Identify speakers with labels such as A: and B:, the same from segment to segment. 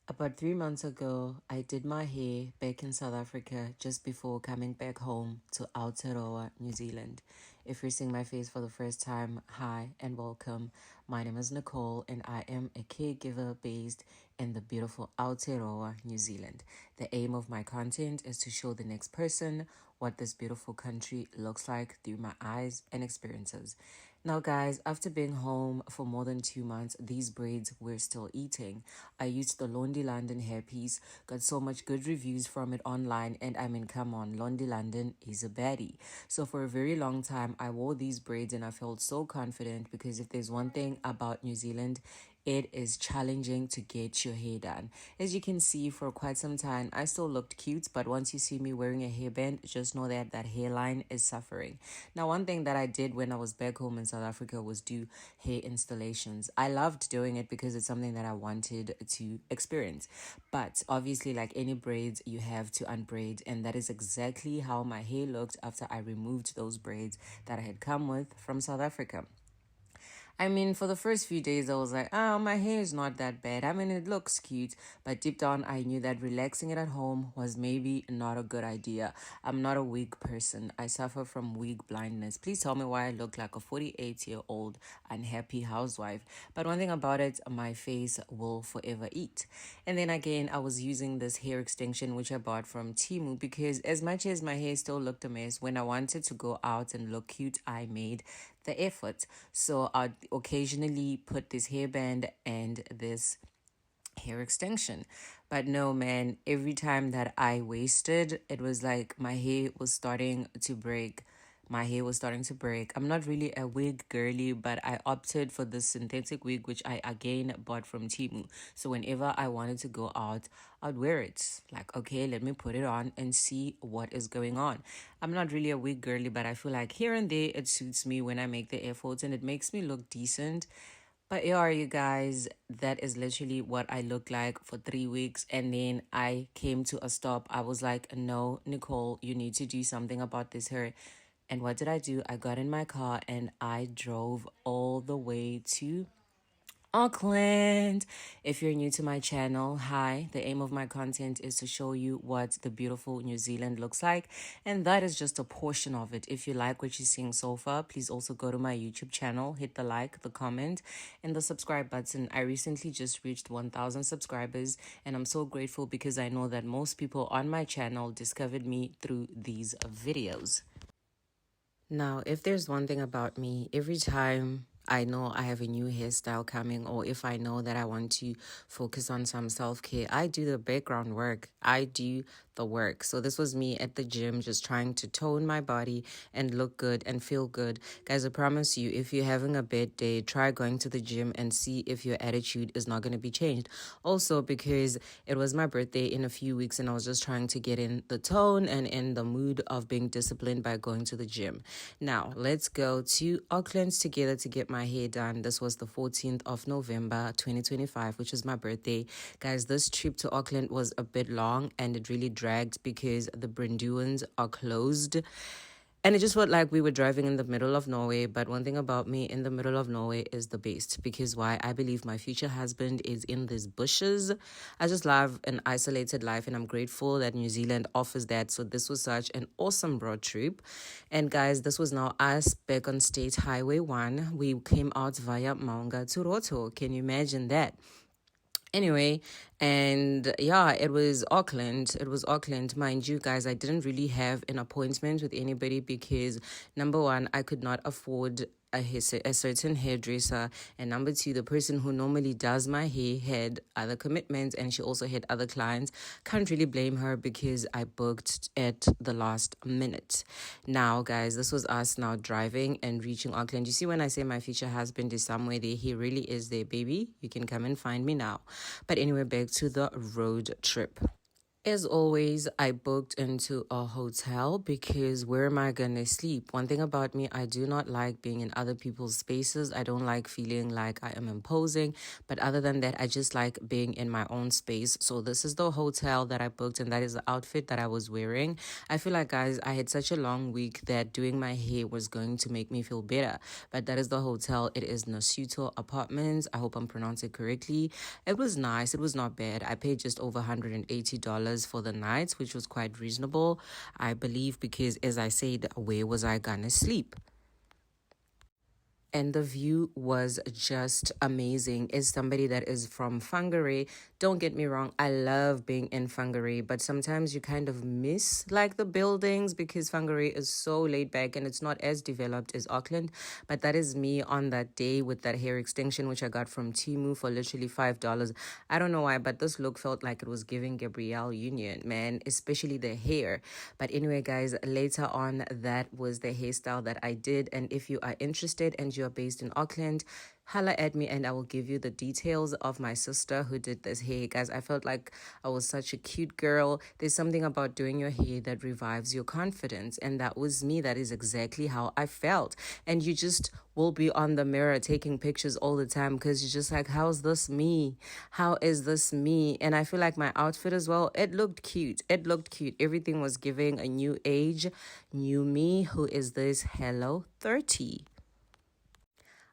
A: About 3 months ago, I did my hair back in South Africa just before coming back home to Aotearoa, New Zealand. If you're seeing my face for the first time, hi and welcome. My name is Nicole and I am a caregiver based in the beautiful Aotearoa, New Zealand. The aim of my content is to show the next person what this beautiful country looks like through my eyes and experiences. Now, guys, after being home for more than 2 months, these braids were still eating. I used the Londi London hairpiece, got so much good reviews from it online, and I mean, come on, Londi London is a baddie. So, for a very long time, I wore these braids and I felt so confident because if there's one thing about New Zealand, it is challenging to get your hair done. As you can see, for quite some time, I still looked cute, but once you see me wearing a hairband, just know that that hairline is suffering. Now, one thing that I did when I was back home in South Africa was do hair installations. I loved doing it because it's something that I wanted to experience. But obviously, like any braids, you have to unbraid, and that is exactly how my hair looked after I removed those braids that I had come with from South Africa. I mean, for the first few days, I was like, oh, my hair is not that bad. I mean, it looks cute. But deep down, I knew that relaxing it at home was maybe not a good idea. I'm not a wig person. I suffer from wig blindness. Please tell me why I look like a 48-year-old unhappy housewife. But one thing about it, my face will forever eat. And then again, I was using this hair extension, which I bought from Temu, because as much as my hair still looked a mess, when I wanted to go out and look cute, I made the effort. So I'd occasionally put this hairband and this hair extension. But no, man, every time that I wasted, it was like my hair was starting to break. My hair was starting to break. I'm not really a wig girly, but I opted for the synthetic wig, which I again bought from Temu. So whenever I wanted to go out, I'd wear it. Like, okay, let me put it on and see what is going on. I'm not really a wig girly, but I feel like here and there it suits me when I make the efforts and it makes me look decent. But yeah, you guys, that is literally what I looked like for 3 weeks. And then I came to a stop. I was like, no, Nicole, you need to do something about this hair. And what did I do? I got in my car and I drove all the way to Auckland. If you're new to my channel, hi. The aim of my content is to show you what the beautiful New Zealand looks like, and that is just a portion of it. If you like what you're seeing so far, please also go to my YouTube channel, hit the like, the comment, and the subscribe button. I recently just reached 1,000 subscribers, and I'm so grateful because I know that most people on my channel discovered me through these videos. Now, if there's one thing about me, every time I know I have a new hairstyle coming, or if I know that I want to focus on some self-care, I do the background work. I do the work. So this was me at the gym, just trying to tone my body and look good and feel good. Guys, I promise you, if you're having a bad day, try going to the gym and see if your attitude is not going to be changed. Also, because it was my birthday in a few weeks and I was just trying to get in the tone and in the mood of being disciplined by going to the gym. Now, let's go to Auckland together to get my hair done. This was the 14th of November, 2025, which is my birthday. Guys, this trip to Auckland was a bit long and it really dragged because the Brinduans are closed. And it just felt like we were driving in the middle of nowhere. But one thing about me in the middle of nowhere is the best. Because why? I believe my future husband is in these bushes. I just love an isolated life and I'm grateful that New Zealand offers that. So this was such an awesome road trip. And guys, this was now us back on State Highway 1. We came out via Maunga to Roto. Can you imagine that? Anyway, and yeah, it was Auckland. It was Auckland. Mind you, guys, I didn't really have an appointment with anybody because number one, I could not afford a certain hairdresser, and number two, the person who normally does my hair had other commitments and she also had other clients. Can't really blame her because I booked at the last minute. Now, guys, this was us now driving and reaching Auckland. You see, when I say my future husband is somewhere there, he really is there, baby. You can come and find me now. But anyway, back to the road trip. As always, I booked into a hotel because where am I going to sleep? One thing about me, I do not like being in other people's spaces. I don't like feeling like I am imposing. But other than that, I just like being in my own space. So this is the hotel that I booked, and that is the outfit that I was wearing. I feel like, guys, I had such a long week that doing my hair was going to make me feel better. But that is the hotel. It is Nasuto Apartments. I hope I'm pronouncing it correctly. It was nice. It was not bad. I paid just over $180 for the night, which was quite reasonable, I believe, because as I said, where was I gonna sleep? And the view was just amazing. As somebody that is from Whangarei, don't get me wrong, I love being in Whangarei, but sometimes you kind of miss like the buildings because Whangarei is so laid back and it's not as developed as Auckland. But that is me on that day with that hair extension, which I got from Timu for literally $5. I don't know why, but this look felt like it was giving Gabrielle Union, man, especially the hair. But anyway, guys, later on, that was the hairstyle that I did. And if you are interested and you are based in Auckland, holla at me and I will give you the details of my sister who did this hair. Guys, I felt like I was such a cute girl. There's something about doing your hair that revives your confidence, and that was me. That is exactly how I felt. And you just will be on the mirror taking pictures all the time because you're just like, how's this me? How is this me? And I feel like my outfit as well, it looked cute. It looked cute. Everything was giving a new age, new me. Who is this? Hello 30.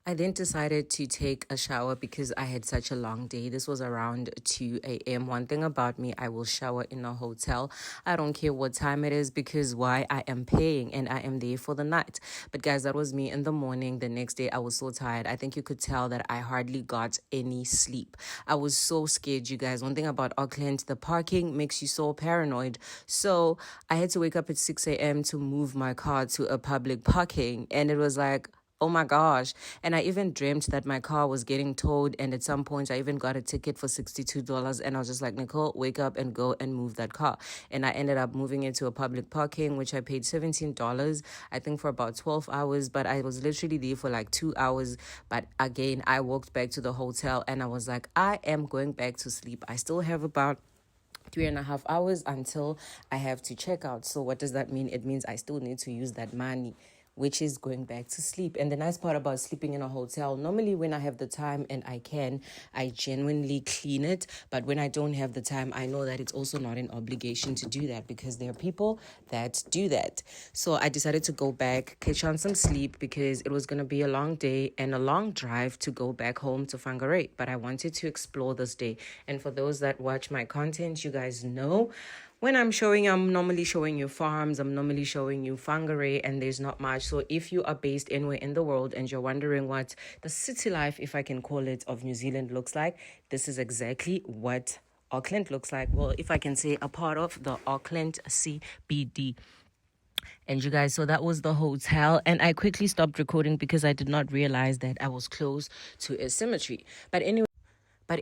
A: I then decided to take a shower because I had such a long day. This was around 2 a.m. One thing about me, I will shower in a hotel. I don't care what time it is because why? I am paying and I am there for the night. But guys, that was me in the morning. The next day, I was so tired. I think you could tell that I hardly got any sleep. I was so scared, you guys. One thing about Auckland, the parking makes you so paranoid. So I had to wake up at 6 a.m. to move my car to a public parking. And it was like, oh my gosh. And I even dreamt that my car was getting towed. And at some point, I even got a ticket for $62. And I was just like, Nicole, wake up and go and move that car. And I ended up moving it to a public parking, which I paid $17, I think, for about 12 hours. But I was literally there for like 2 hours. But again, I walked back to the hotel and I was like, I am going back to sleep. I still have about 3.5 hours until I have to check out. So what does that mean? It means I still need to use that money, which is going back to sleep. And the nice part about sleeping in a hotel, normally when I have the time and I can, I genuinely clean it. But when I don't have the time, I know that it's also not an obligation to do that because there are people that do that. So I decided to go back, catch on some sleep because it was going to be a long day and a long drive to go back home to Whangarei. But I wanted to explore this day. And for those that watch my content, you guys know when I'm normally showing you farms, I'm normally showing you Whangarei, and there's not much. So if you are based anywhere in the world and you're wondering what the city life, if I can call it, of New Zealand looks like, this is exactly what Auckland looks like. Well, if I can say a part of the Auckland CBD. And you guys, so that was the hotel. And I quickly stopped recording because I did not realize that I was close to a cemetery. But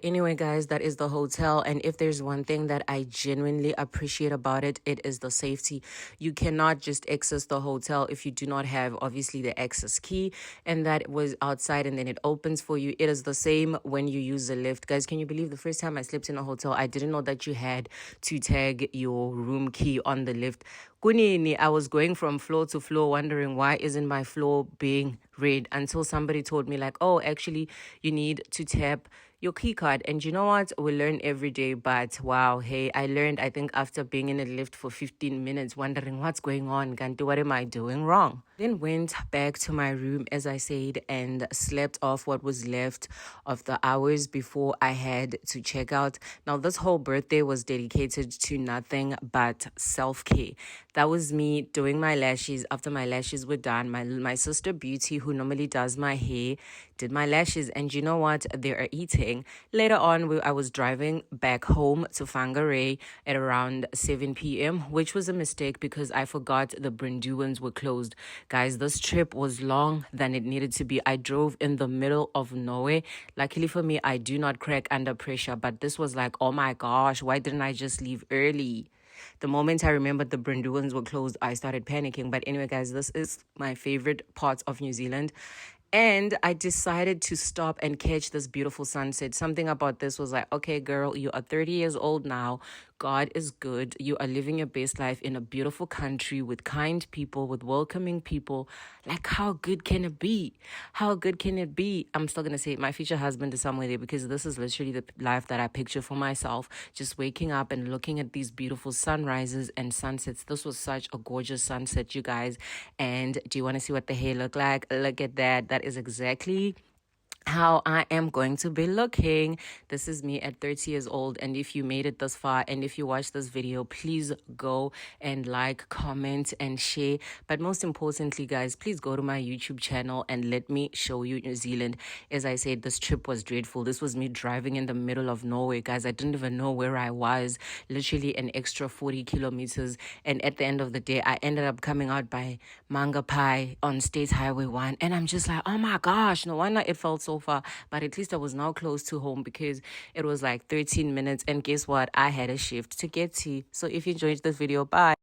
A: anyway, guys, that is the hotel. And if there's one thing that I genuinely appreciate about it, it is the safety. You cannot just access the hotel if you do not have, obviously, the access key. And that was outside and then it opens for you. It is the same when you use the lift. Guys, can you believe the first time I slept in a hotel, I didn't know that you had to tag your room key on the lift. Kunini, I was going from floor to floor wondering why isn't my floor being read until somebody told me like, oh, actually, you need to tap your key card. And you know what? We learn every day. But wow, hey, I learned, I think, after being in a lift for 15 minutes, wondering what's going on. Gantu, what am I doing wrong? Then went back to my room, as I said, and slept off what was left of the hours before I had to check out. Now, this whole birthday was dedicated to nothing but self-care. That was me doing my lashes. After my lashes were done, my sister Beauty, who normally does my hair, did my lashes. And you know what? They are eating. Later on, I was driving back home to Whangarei at around 7 p.m., which was a mistake because I forgot the Brinduans were closed. Guys, this trip was long than it needed to be. I drove in the middle of nowhere. Luckily for me, I do not crack under pressure, but this was like, oh my gosh, why didn't I just leave early? The moment I remembered the Brinduans were closed, I started panicking. But anyway, guys, this is my favorite part of New Zealand. And I decided to stop and catch this beautiful sunset. Something about this was like, okay, girl, you are 30 years old now. God is good. You are living your best life in a beautiful country with kind people, with welcoming people. Like, how good can it be? How good can it be? I'm still going to say my future husband is somewhere there, because this is literally the life that I picture for myself. Just waking up and looking at these beautiful sunrises and sunsets. This was such a gorgeous sunset, you guys. And do you want to see what the hair looked like? Look at that. That is exactly how I am going to be looking. This is me at 30 years old. And if you made it this far, and if you watched this video, please go and like, comment, and share. But most importantly, guys, please go to my YouTube channel and let me show you New Zealand. As I said, this trip was dreadful. This was me driving in the middle of nowhere, guys. I didn't even know where I was. Literally an extra 40 kilometers. And at the end of the day, I ended up coming out by Mangapai on State Highway 1. And I'm just like, oh my gosh, no wonder it felt so far. But at least I was now close to home, because it was like 13 minutes. And guess what? I had a shift to get to. So if you enjoyed this video, bye.